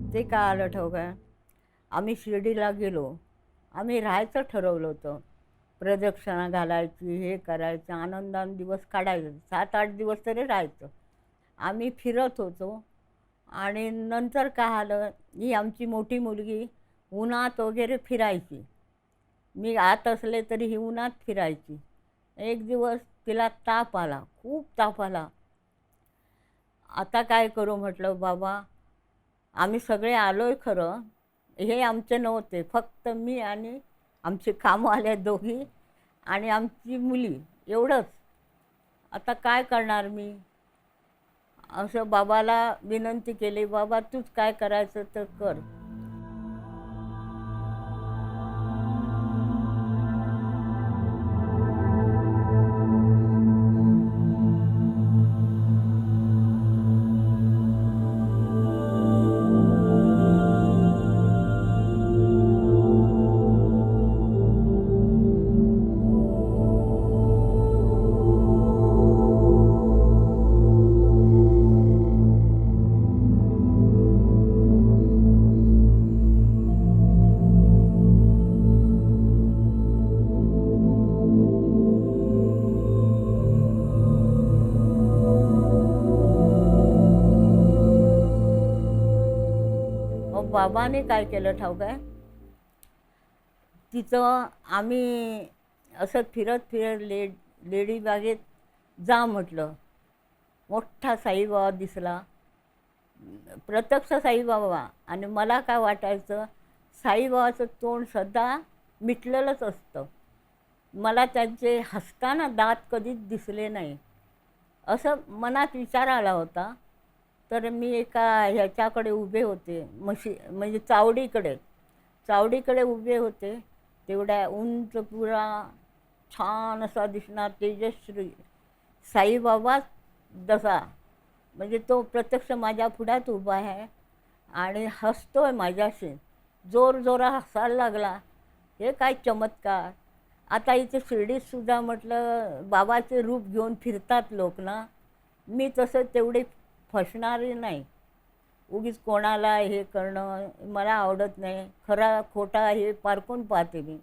ते काय आलं ठाऊक आहे, आम्ही शिर्डीला गेलो. आम्ही राहायचं ठरवलं होतं. प्रदक्षिणा घालायची, हे करायचं, आनंदाने दिवस काढायचे. 7-8 दिवस तरी राहायचं. आम्ही फिरत होतो आणि नंतर काय आलं, ही आमची मोठी मुलगी उन्हात वगैरे फिरायची. मी आत असले तरी ही उन्हात फिरायची. एक दिवस तिला ताप आला, खूप ताप आला. आता काय करू म्हटलं, बाबा आम्ही सगळे आलोय खरं, हे आमचे नव्हते, फक्त मी आणि आमचे कामवाले दोघी आणि आमची मुली, एवढंच. आता काय करणार मी? असं बाबाला विनंती केली, बाबा तूच काय करायचं तर कर. मग बाबाने काय केलं ठाऊक आहे, तिचं आम्ही असं फिरत फिरत लेडी बागेत जा म्हटलं. मोठा साईबाबा दिसला, प्रत्यक्ष साईबाबा. आणि मला काय वाटायचं, साईबाबाचं तोंड सदा मिटलेलंच असतं. मला त्यांचे हसताना दात कधीच दिसले नाही, असं मनात विचार आला होता. तर मी एका ह्याच्याकडे उभे होते, म्हणजे चावडीकडे उभे होते. तेवढ्या उंच पुरा छान असा दिसणार तेजश्री साईबाबाच जसा, म्हणजे तो प्रत्यक्ष माझ्या पुढ्यात उभा आहे आणि हसतोय माझ्याशी. जोरा हसायला लागला. हे काय चमत्कार! आता इथे शिर्डीतसुद्धा म्हटलं बाबाचे रूप घेऊन फिरतात लोक ना, मी तसं तेवढे फसणारी नाही. उगीच कोणाला हे करणं मला आवडत नाही. खरा खोटा हे पारखून पाहते मी.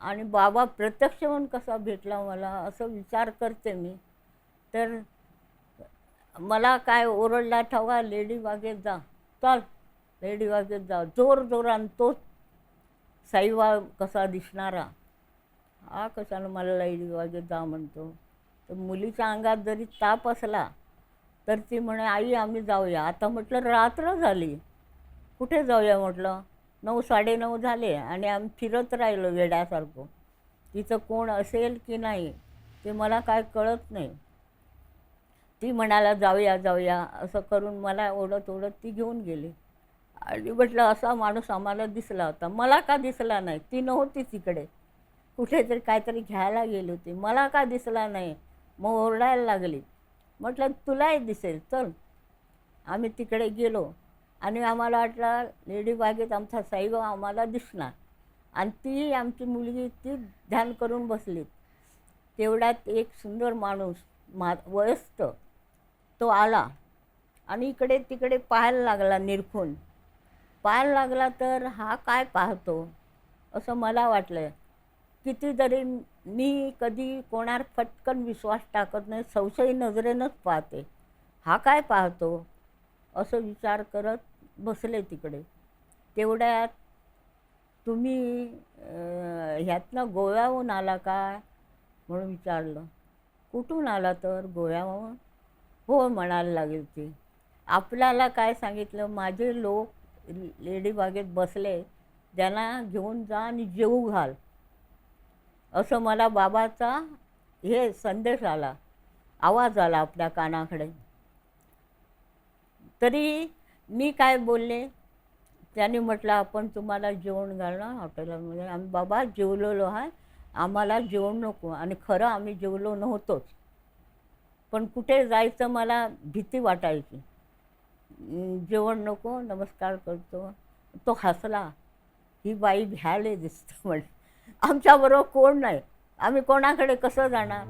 आणि बाबा प्रत्यक्ष म्हणून कसा भेटला मला, असं विचार करते मी. तर मला काय ओरडला ठाऊका, लेडी बागेत जा, चल लेडी बागेत जा. जोरानं तोच साईबाबा कसा दिसणारा, हा कशाला मला लेडी बागेत जा म्हणतो. तर मुलीच्या अंगात जरी ताप असला तर ती म्हणे, आई आम्ही जाऊया. आता म्हटलं रात्र झाली, कुठे जाऊया म्हटलं. 9-9:30 झाले आणि आम्ही फिरत राहिलो वेड्यासारखं. तिचं कोण असेल की नाही ते मला काय कळत नाही. ती म्हणाला जाऊया जाऊया असं करून मला ओढत ती घेऊन गेली. आणि म्हटलं असा माणूस आम्हाला दिसला होता. मला का दिसला नाही, ती नव्हती तिकडे. कुठेतरी काहीतरी घ्यायला गेली होती, मला का दिसला नाही. मग ओरडायला लागली. म्हटलं तुलाही दिसेल, चल. आम्ही तिकडे गेलो आणि आम्हाला वाटलं लेडी बागेत आमचा साईबाबा आम्हाला दिसणार, आणि ती आमची मुलगी ती ध्यान करून बसली. तेवढ्यात एक सुंदर माणूस, वयस्क, तो आला आणि इकडे तिकडे पाहायला लागला, निरखून पाहायला लागला. तर हा काय पाहतो असं मला वाटलं. कितीतरी मी कधी कोणावर फटकन विश्वास टाकत नाही, संशयी नजरेनंच पाहते. हा काय पाहतो असं विचार करत बसले तिकडे. तेवढ्यात तुम्ही ह्यातनं गोव्याहून आला काय म्हणून विचारलं. कुठून आला तर गोव्याहून. हो म्हणायला लागेल ती. आपल्याला काय सांगितलं, माझे लोक लेडी बागेत बसले, त्यांना घेऊन जा आणि जेवू घाल, असं मला बाबाचा हे संदेश आला, आवाज आला आपल्या कानाकडे. तरी मी काय बोलले, त्याने म्हटलं आपण तुम्हाला जेवण घालणार हॉटेलमध्ये. आम्ही बाबा जेवलेलो आहे, आम्हाला जेवण नको. आणि खरं आम्ही जेवलो नव्हतोच, पण कुठे जायचं मला भीती वाटायची. जेवण नको, नमस्कार करतो. तो हसला, ही बाई भ्याले दिसतं म्हणे, आमच्याबरोबर कोण नाही, आम्ही कोणाकडे कसं जाणार.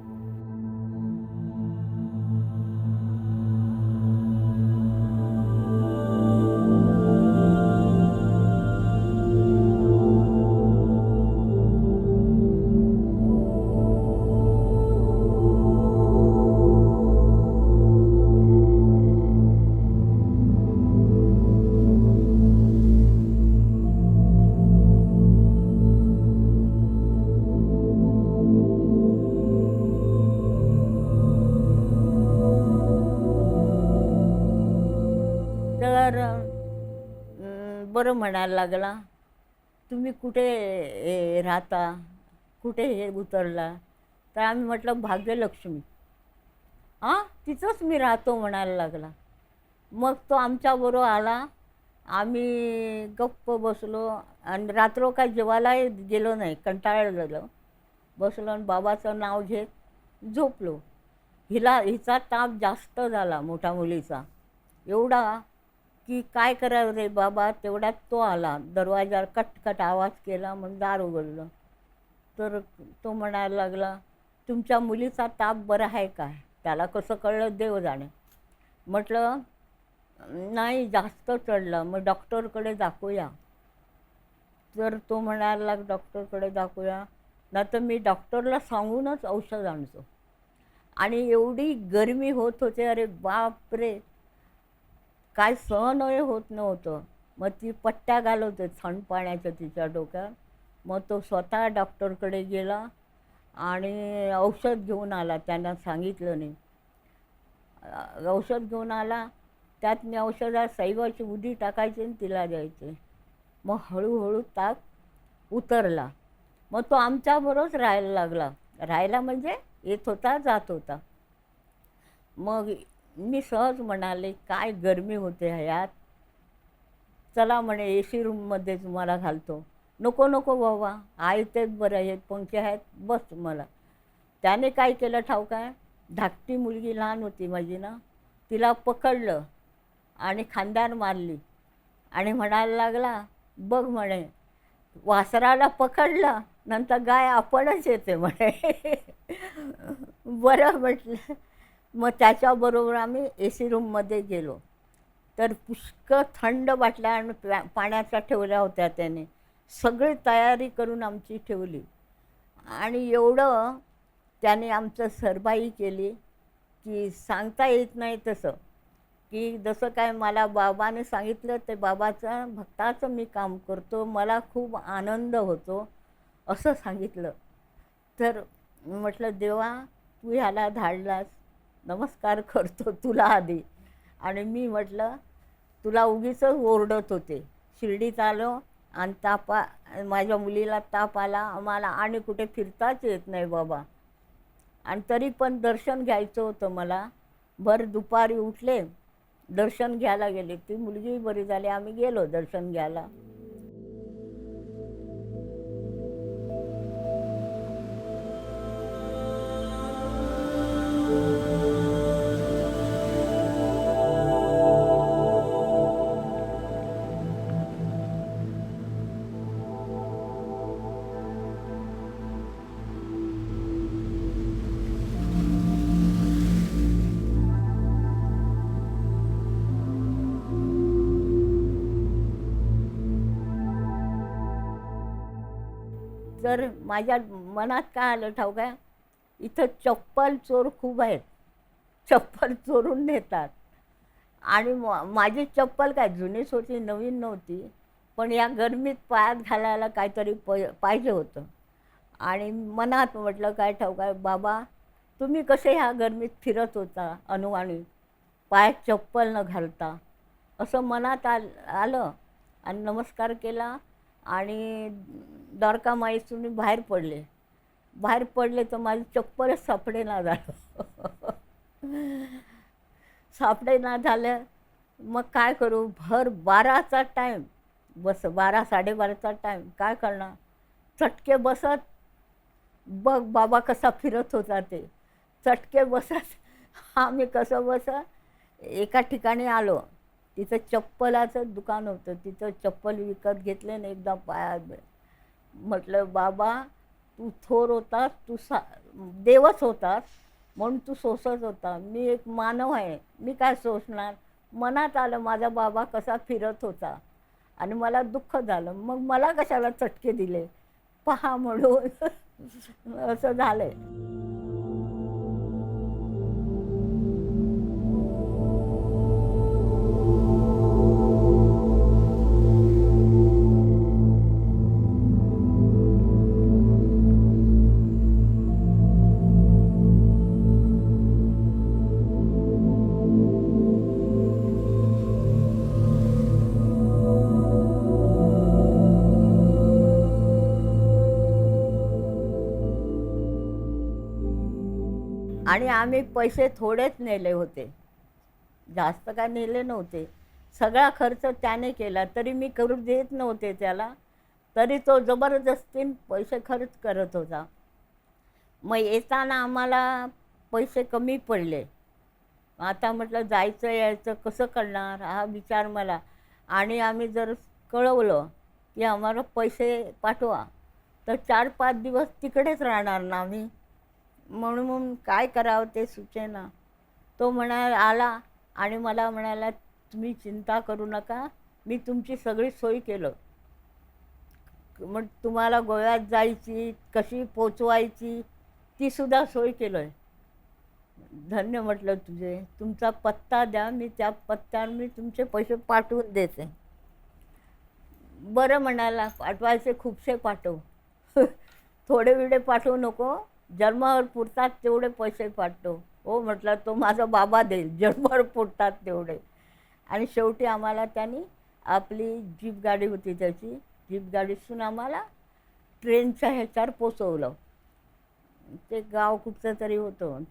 तर बरं म्हणायला लागला, तुम्ही कुठे राहता, कुठे हे उतरला. तर आम्ही म्हटलं भाग्यलक्ष्मी. हां, तिथंच मी राहतो म्हणायला लागला. मग तो आमच्याबरोबर आला. आम्ही गप्प बसलो आणि रात्र काय जेवायलाही गेलो नाही, कंटाळलेलो. बसलो आणि बाबाचं नाव घेत झोपलो. हिचा ताप जास्त झाला, मोठ्या मुलीचा, एवढा की काय करावं रे बाबा. तेवढ्यात तो आला, दरवाजावर कटकट आवाज केला, मग दार उघडलं. तर तो म्हणायला लागला, तुमच्या मुलीचा ताप बरा आहे काय. त्याला कसं कळलं देव जाणे. म्हटलं नाही, जास्त चढलं, मग डॉक्टरकडे दाखवूया. तर तो म्हणायला लाग डॉक्टरकडे दाखवूया, ना तर मी डॉक्टरला सांगूनच औषध आणतो. आणि एवढी गरमी होत होते, अरे बापरे, काय सहनही होत नव्हतं. मग ती पट्ट्या घालवते थंड पाण्याच्या तिच्या डोक्यात. मग तो स्वतः डॉक्टरकडे गेला आणि औषध घेऊन आला, त्यांना सांगितलं नाही. औषध घेऊन आला, त्यात मी औषधात साईबाची उदी टाकायची आणि तिला द्यायचे. मग हळूहळू ताप उतरला. मग तो आमच्याबरोबरच राहायला लागला. राहायला म्हणजे येत होता जात होता. मग मी सहज म्हणाले, काय गरमी होते ह्यात, चला म्हणे ए सी रूममध्ये तुम्हाला घालतो. नको नको बाबा, आहे तेच बरं आहे, पंखे आहेत, बस मला. त्याने काय केलं ठाऊक आहे, धाकटी मुलगी लहान होती माझी ना, तिला पकडलं आणि खांद्यावर मारली आणि म्हणायला लागला, बघ म्हणे, वासराला पकडलं नंतर गाय आपणच येते म्हणे. बरं म्हटलं. मग त्याच्याबरोबर आम्ही ए सी रूममध्ये गेलो. तर पुष्कळ थंड बाटल्या आणि पाण्याच्या ठेवल्या होत्या त्याने. सगळी तयारी करून आमची ठेवली. आणि एवढं त्याने आमचं सरबाई केली की सांगता येत नाही तसं. की जसं काय मला बाबाने सांगितलं ते बाबाचं भक्ताचं मी काम करतो, मला खूप आनंद होतो असं सांगितलं. तर म्हटलं देवा, तू ह्याला धाडलास, नमस्कार करतो तुला आधी. आणि मी म्हटलं तुला उगीच ओरडत होते. शिर्डीत आलो आणि माझ्या मुलीला ताप आला, आम्हाला आणि कुठे फिरताच येत नाही बाबा. आणि तरी पण दर्शन घ्यायचं होतं मला. भर दुपारी उठले, दर्शन घ्यायला गेले. ती मुलगी बरी झाली, आम्ही गेलो दर्शन घ्यायला. तर माझ्या मनात काय आलं ठाऊक आहे, इथं चप्पल चोर खूप आहेत, चप्पल चोरून नेतात. आणि माझी चप्पल काय जुनीच होती, नवीन नव्हती, पण या गरमीत पायात घालायला काहीतरी पाहिजे होतं. आणि मनात म्हटलं काय ठाऊक आहे बाबा, तुम्ही कसे ह्या गरमीत फिरत होता अनुवाणी, पायात चप्पल न घालता, असं मनात आलं. आणि नमस्कार केला आणि द्वारका माईतून बाहेर पडले. बाहेर पडले तर माझी चप्पलच सापडेना झालं. सापडेना झालं. मग काय करू, भर 12चा टाईम, बस 12 12:30चा टाईम, काय करणार, चटके बसत. बघ बाबा कसा फिरत होता ते, चटके बसत आम्ही कसं बसत एका ठिकाणी आलो. तिथं चप्पलाचं दुकान होतं, तिथं चप्पल विकत घेतले आणि एकदा पायात म्हटलं बाबा तू थोर होतास, तू देवच होतास म्हणून तू सोसत होता, मी एक मानव आहे, मी काय सोसणार. मनात आलं माझा बाबा कसा फिरत होता आणि मला दुःख झालं, मग मला कशाला चटके दिले पहा म्हणून असं झालंय. आणि आम्ही पैसे थोडेच नेले होते, जास्त काय नेले नव्हते. सगळा खर्च त्याने केला, तरी मी करू देत नव्हते त्याला, तरी तो जबरदस्तीने पैसे खर्च करत होता. मग येताना आम्हाला पैसे कमी पडले. आता म्हटलं जायचं यायचं कसं करणार हा विचार मला. आणि आम्ही जर कळवलं की आम्हाला पैसे पाठवा, तर 4-5 दिवस तिकडेच राहणार ना आम्ही, म्हणून काय करावं ते सुचेना. तो आला आणि मला म्हणाला तुम्ही चिंता करू नका, मी तुमची सगळी सोय केलं. मग तुम्हाला गोव्यात जायची, कशी पोचवायची ती सुद्धा सोय केलं आहे. धन्य म्हटलं तुझे, तुमचा पत्ता द्या, मी त्या पत्त्यावर मी तुमचे पैसे पाठवून देते. बरं म्हणाला, पाठवायचे खूपसे पाठव. थोडे विडे पाठवू नको, जन्मावर पुरतात तेवढे पैसे पाठव. हो म्हटलं, तो माझा बाबा देईल, जन्मावर पुरतात तेवढे. आणि शेवटी आम्हाला त्यांनी आपली जीप गाडी होती त्याची, जीप गाडीतून आम्हाला ट्रेनच्या ह्याच्यावर पोचवलं. ते गाव कुठचं तरी होतं,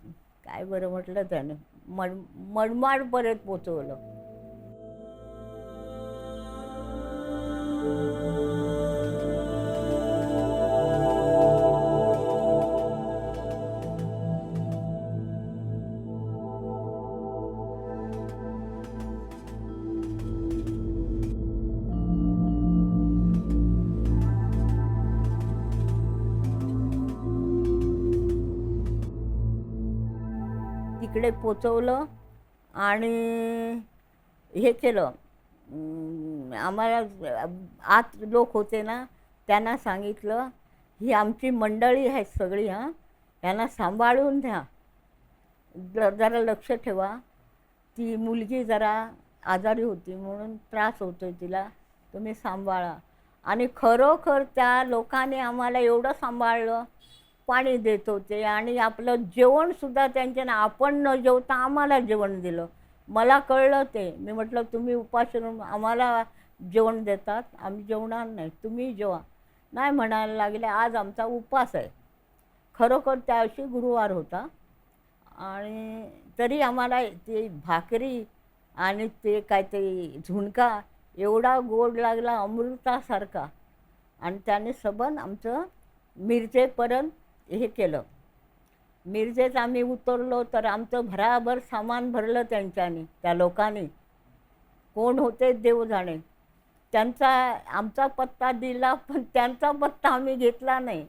काय बरं म्हटलं त्याने, मनमाडपर्यंत पोचवलं. तिकडे पोचवलं आणि हे केलं. आम्हाला आत लोक होते ना, त्यांना सांगितलं ही आमची मंडळी आहे सगळी, हां, यांना सांभाळून घ्या, जरा लक्ष ठेवा. ती मुलगी जरा आजारी होती म्हणून त्रास होतो आहे तिला, तुम्ही सांभाळा. आणि खरोखर त्या लोकांनी आम्हाला एवढं सांभाळलं, पाणी देत होते आणि आपलं जेवणसुद्धा त्यांच्या ना, आपण न जेवता आम्हाला जेवण दिलं. मला कळलं ते, मी म्हटलं तुम्ही उपाशी आम्हाला जेवण देतात, आम्ही जेवणार नाही, तुम्ही जेवा. नाही म्हणायला लागले, आज आमचा उपवास आहे. खरोखर त्या दिवशी गुरुवार होता आणि तरी आम्हाला ते भाकरी आणि ते काय ते झुणका एवढा गोड लागला, अमृतासारखा. आणि त्याने सबन आमचं मिरजेपर्यंत हे केलं. मिरजेत आम्ही उतरलो तर आमचं भराभर सामान भरलं त्यांच्यानी, त्या लोकांनी. कोण होते देव जाणे. त्यांचा आमचा पत्ता दिला, पण त्यांचा पत्ता आम्ही घेतला नाही.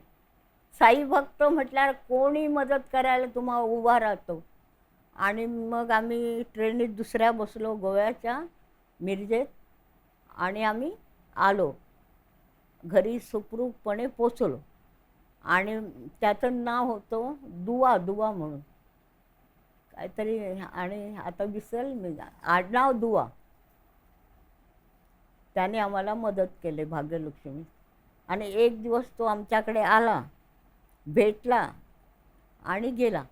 साई भक्त म्हटल्यावर कोणी मदत करायला तुम्हाला उभा राहतो. आणि मग आम्ही ट्रेनीत दुसऱ्या बसलो गोव्याच्या मिरजेत आणि आम्ही आलो घरी, सुखरूपपणे पोचलो. आणि त्याचं नाव होतं दुवा दुवा म्हणून काहीतरी, आणि आता विसरेल मी, आडनाव दुवा. त्याने आम्हाला मदत केली भाग्यलक्ष्मी. आणि एक दिवस तो आमच्याकडे आला, भेटला आणि गेला.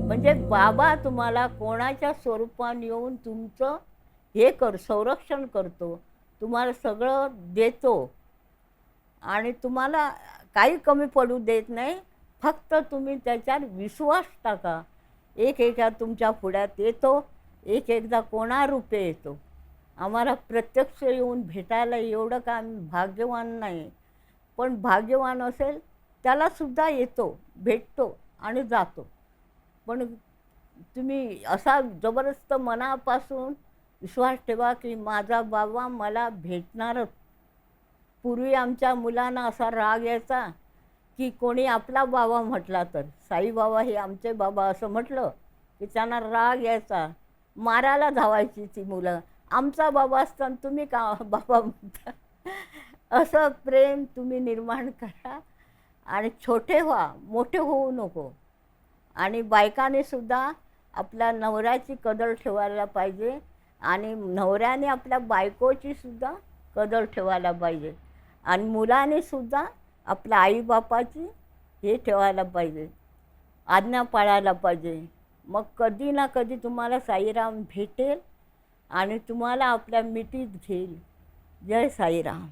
म्हणजे बाबा तुम्हाला कोणाच्या स्वरूपात येऊन तुमचं संरक्षण करतो, तुम्हाला सगळं देतो आणि तुम्हाला काही कमी पडू देत नाही. फक्त तुम्ही त्याच्यात विश्वास टाका. एकदा तुमच्या पुढ्यात येतो, एकदा कोणारूपे येतो. आम्हाला प्रत्यक्ष येऊन भेटायला एवढं का आम्ही भाग्यवान नाही, पण भाग्यवान असेल त्यालासुद्धा येतो, भेटतो आणि जातो. पण तुम्ही असा जबरदस्त मनापासून विश्वास ठेवा की माझा बाबा मला भेटणारच. पूर्वी आमच्या मुलांना असा राग यायचा की कोणी आपला बाबा म्हटला तर, साईबाबा हे आमचे बाबा असं म्हटलं की त्यांना राग यायचा, मारायला धावायची ती मुलं. आमचा बाबा असताना तुम्ही का बाबा म्हणता? असं प्रेम तुम्ही निर्माण करा आणि छोटे व्हा, मोठे होऊ नको. आणि बायकाने सुद्धा आपल्या नवऱ्याची कदर ठेवायला पाहिजे आणि नवऱ्याने आपल्या बायकोची सुद्धा कदर ठेवायला पाहिजे. आणि मुलाने सुद्धा आपल्या आईबापाची हे ठेवायला पाहिजे, आज्ञा पाळायला पाहिजे. मग कधी ना कधी तुम्हाला साईराम भेटेल आणि तुम्हाला आपल्या मिठीत घेईल. जय साईराम.